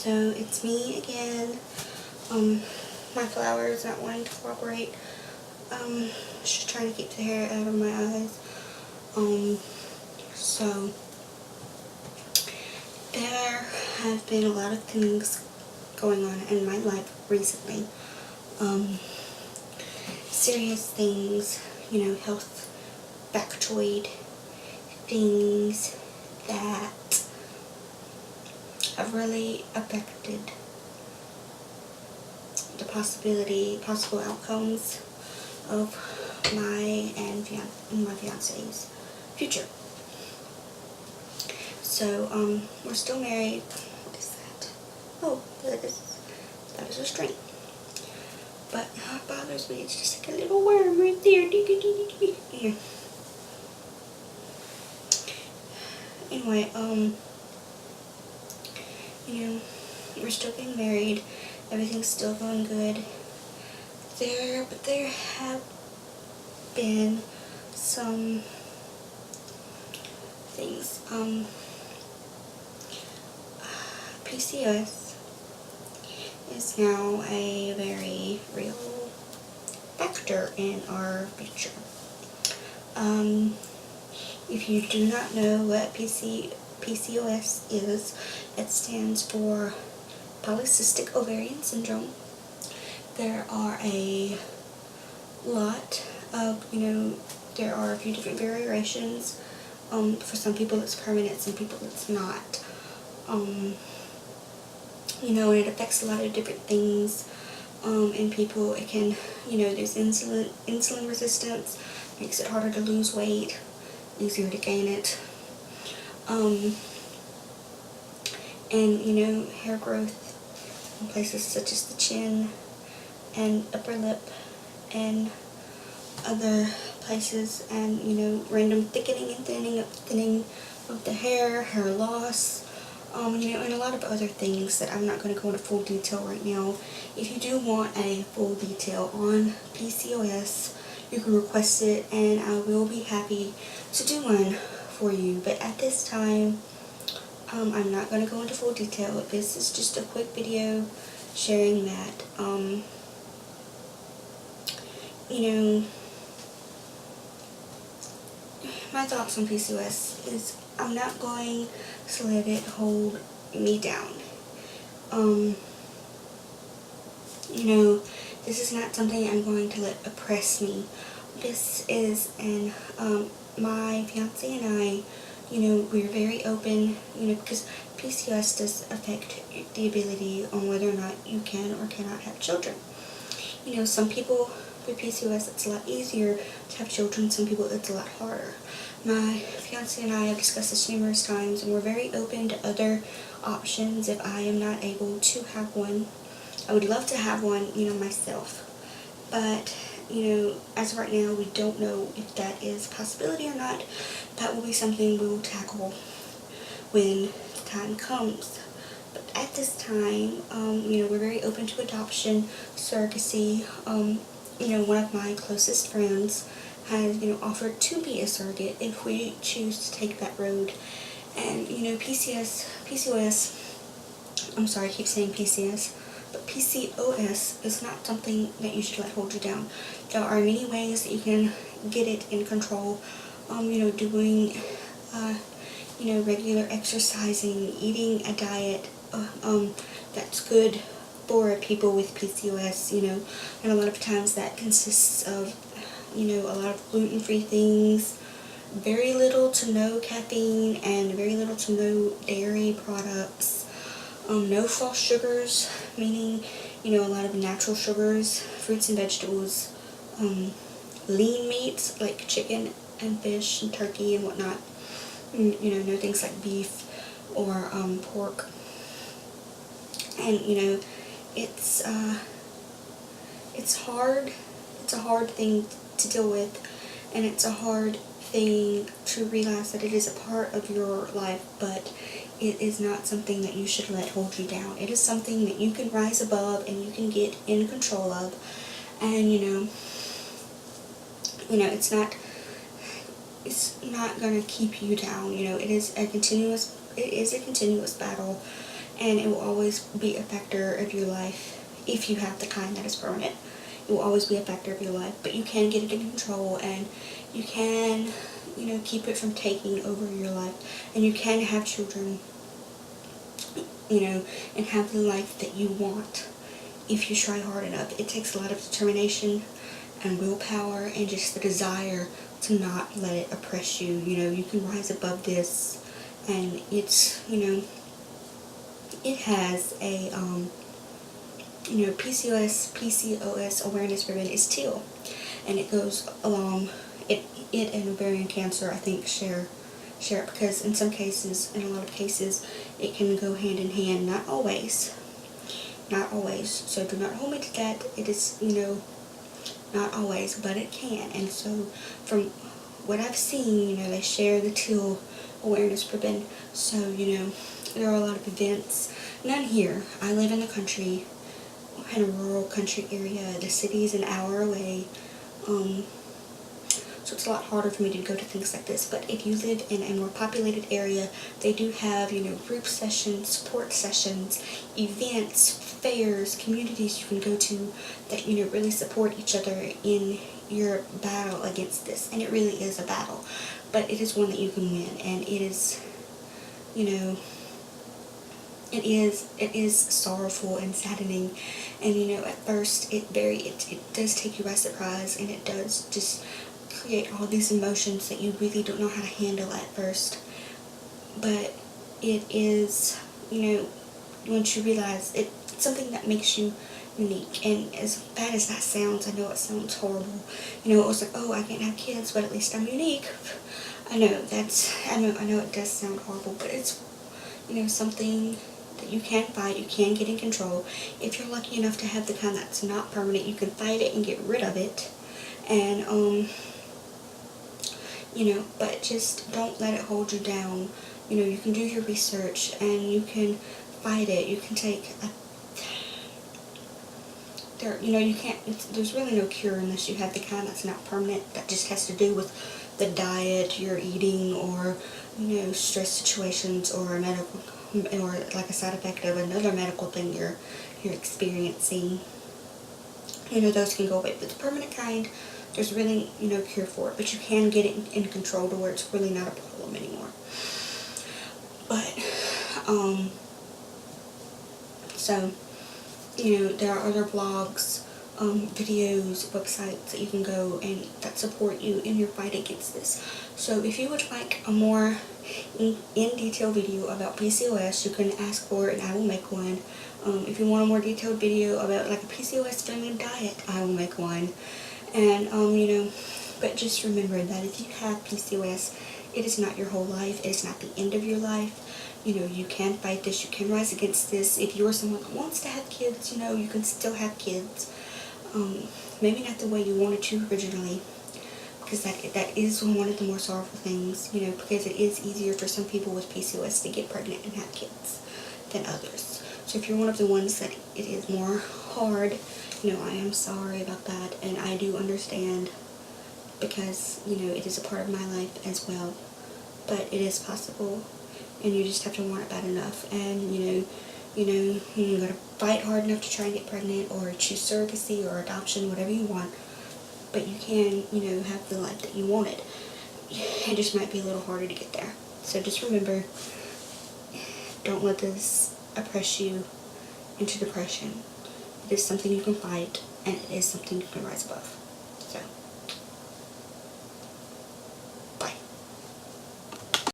So it's me again. My flower is not wanting to cooperate. Just trying to keep the hair out of my eyes. So there have been a lot of things going on in my life recently. Serious things, health factoid things that have really affected the possible outcomes of my fiance's future. So, we're still married. What is that? Oh, that is a string. But it bothers me. It's just like a little worm right there. Yeah. Anyway, we're still getting married. Everything's still going good. But there have been some things. PCOS is now a very real factor in our future. If you do not know what PCOS is, it stands for polycystic ovarian syndrome. There are a lot of, there are a few different variations. For some people it's permanent, some people it's not. And it affects a lot of different things in people. It can, there's insulin resistance, makes it harder to lose weight, easier to gain it. And hair growth in places such as the chin and upper lip and other places, and random thickening and thinning of the hair loss, and a lot of other things that I'm not going to go into full detail right now. If you do want a full detail on PCOS, you can request it and I will be happy to do one for you. But at this time, I'm not going to go into full detail. This is just a quick video sharing that, my thoughts on PCOS is I'm not going to let it hold me down. This is not something I'm going to let oppress me. This is my fiance and I, we're very open, because PCOS does affect the ability on whether or not you can or cannot have children. Some people with PCOS, it's a lot easier to have children. Some people, it's a lot harder. My fiance and I have discussed this numerous times, and we're very open to other options if I am not able to have one. I would love to have one, myself. But, as of right now, we don't know if that is a possibility or not. That will be something we will tackle when the time comes. But at this time, we're very open to adoption, surrogacy. One of my closest friends has, offered to be a surrogate if we choose to take that road. And, PCOS, I'm sorry, I keep saying PCS, but PCOS is not something that you should let hold you down. There are many ways that you can get it in control. Doing, regular exercising, eating a diet that's good for people with PCOS, and a lot of times that consists of, a lot of gluten-free things, very little to no caffeine, and very little to no dairy products, no false sugars, meaning, a lot of natural sugars, fruits and vegetables, lean meats like chicken and fish and turkey and whatnot, no things like beef or pork. And it's hard. It's a hard thing to deal with, and it's a hard thing to realize that it is a part of your life, but it is not something that you should let hold you down. It is something that you can rise above and you can get in control of. And it's not gonna keep you down. It is a continuous battle, and it will always be a factor of your life if you have the kind that is permanent. It will always be a factor of your life, but you can get it in control, and you can, keep it from taking over your life, and you can have children, and have the life that you want if you try hard enough. It takes a lot of determination and willpower and just the desire to not let it oppress you. You can rise above this, and it's, it has a, PCOS awareness ribbon is teal, and it goes along, it and ovarian cancer, I think, share it, because in a lot of cases, it can go hand in hand. Not always, so do not hold me to that. It is, not always, but it can. And so from what I've seen, they share the teal awareness ribbon. So, there are a lot of events. None here. I live in the country, in a rural country area. The city is an hour away. So it's a lot harder for me to go to things like this. But if you live in a more populated area, they do have, group sessions, support sessions, events, fairs, communities you can go to that, really support each other in your battle against this. And it really is a battle, but it is one that you can win. And it is, it is sorrowful and saddening, and at first it does take you by surprise, and it does just create all these emotions that you really don't know how to handle at first. But it is, once you realize it's something that makes you unique. And as bad as that sounds, I know it sounds horrible. It was like, oh, I can't have kids, but at least I'm unique. I know it does sound horrible, but it's, something that you can fight, you can get in control. If you're lucky enough to have the kind that's not permanent, you can fight it and get rid of it. And, but just don't let it hold you down. You can do your research, and you can fight it. You can take there's really no cure unless you have the kind that's not permanent, that just has to do with the diet you're eating, or, stress situations, or or like a side effect of another medical thing you're experiencing. Those can go away. But the permanent kind, there's really no cure for it, but you can get it in control to where it's really not a problem anymore. But so there are other blogs, videos, websites that you can go and that support you in your fight against this. So if you would like a more in detail video about PCOS, you can ask for it and I will make one. If you want a more detailed video about like a PCOS friendly diet, I will make one. And but just remember that if you have PCOS, it is not your whole life. It is not the end of your life. You can fight this. You can rise against this. If you're someone that wants to have kids, you can still have kids. Maybe not the way you wanted to originally, because that is one of the more sorrowful things, because it is easier for some people with PCOS to get pregnant and have kids than others. So if you're one of the ones that it is more hard, I am sorry about that, and I do understand, because, it is a part of my life as well. But it is possible, and you just have to want it bad enough, and, you gotta fight hard enough to try and get pregnant, or choose surrogacy, or adoption, whatever you want. But you can, have the life that you wanted. It just might be a little harder to get there. So just remember, don't let this oppress you into depression. It is something you can fight, and it is something you can rise above. So.